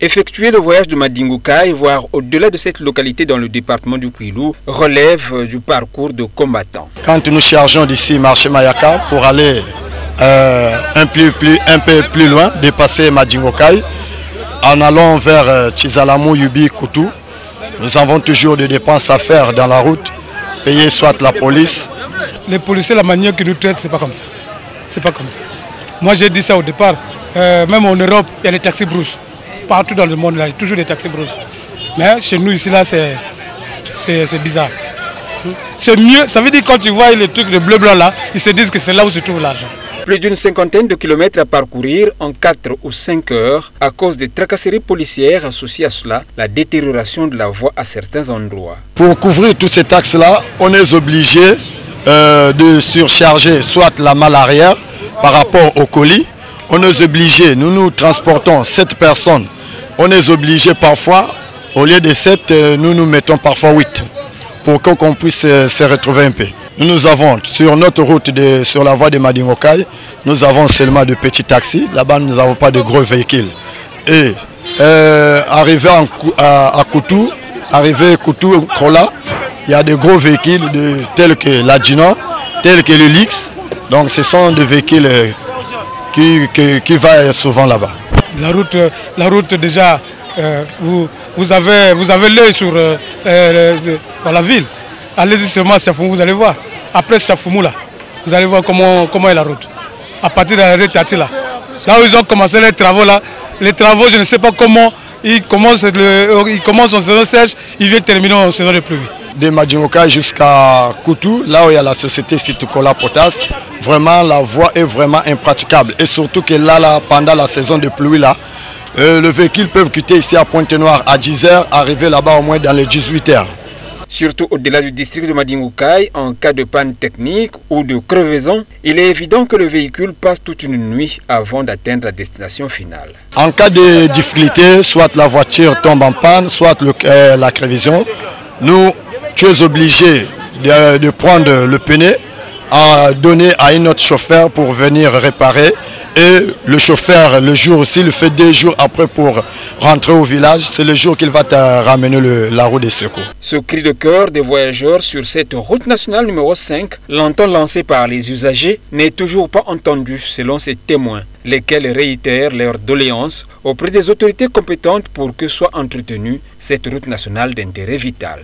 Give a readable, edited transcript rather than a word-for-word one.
Effectuer le voyage de Madingokaï, voire au-delà de cette localité dans le département du Kwilu, relève du parcours de combattants. Quand nous chargeons d'ici marché Mayaka pour aller un peu plus loin, dépasser Madingokaï, en allant vers Tchizalamou, Yubi, Koutou, nous avons toujours des dépenses à faire dans la route, payer soit la police. Les policiers, la manière qu'ils nous traitent, c'est pas comme ça. C'est pas comme ça. Moi j'ai dit ça au départ, même en Europe, il y a les taxis brousses. Partout dans le monde, là, il y a toujours des taxis brousses. Mais chez nous, ici, là, c'est bizarre. C'est mieux, ça veut dire quand tu vois les trucs de bleu-blanc là, ils se disent que c'est là où se trouve l'argent. Plus d'une cinquantaine de kilomètres à parcourir en 4 ou 5 heures à cause des tracasseries policières associées à cela, la détérioration de la voie à certains endroits. Pour couvrir tous ces taxes-là, on est obligé de surcharger soit la malle arrière par rapport au colis. On est obligé, nous transportons 7 personnes, on est obligé parfois, au lieu de 7, nous mettons parfois 8 pour qu'on puisse se retrouver un peu. Nous avons sur notre route, sur la voie de Madingokaï, nous avons seulement de petits taxis, là-bas nous n'avons pas de gros véhicules. Et arrivé à Koutou, Krola, il y a de gros véhicules tels que la Djina, tels que le Lix, donc ce sont des véhicules qui va souvent là-bas. La route déjà, vous avez l'œil sur la ville. Allez-y seulement à Safoumou, vous allez voir. Après Safoumou là, vous allez voir comment est la route. À partir de la rue Tati là où ils ont commencé les travaux là, je ne sais pas comment, ils commencent en saison sèche, ils viennent terminer en saison de pluie. De Madingokaï jusqu'à Koutou, là où il y a la société Situkola Potas, vraiment la voie est vraiment impraticable. Et surtout que là pendant la saison de pluie là, le véhicule peut quitter ici à Pointe-Noire à 10 h, arriver là-bas au moins dans les 18 h. Surtout au-delà du district de Madingokaï, en cas de panne technique ou de crevaison, il est évident que le véhicule passe toute une nuit avant d'atteindre la destination finale. En cas de difficulté, soit la voiture tombe en panne, soit la crevaison, tu es obligé de prendre le pneu, à donner à un autre chauffeur pour venir réparer. Et le chauffeur, le jour aussi, il fait 2 jours après pour rentrer au village. C'est le jour qu'il va te ramener la roue de secours. Ce cri de cœur des voyageurs sur cette route nationale numéro 5, longtemps lancé par les usagers, n'est toujours pas entendu selon ces témoins, lesquels réitèrent leurs doléances auprès des autorités compétentes pour que soit entretenue cette route nationale d'intérêt vital.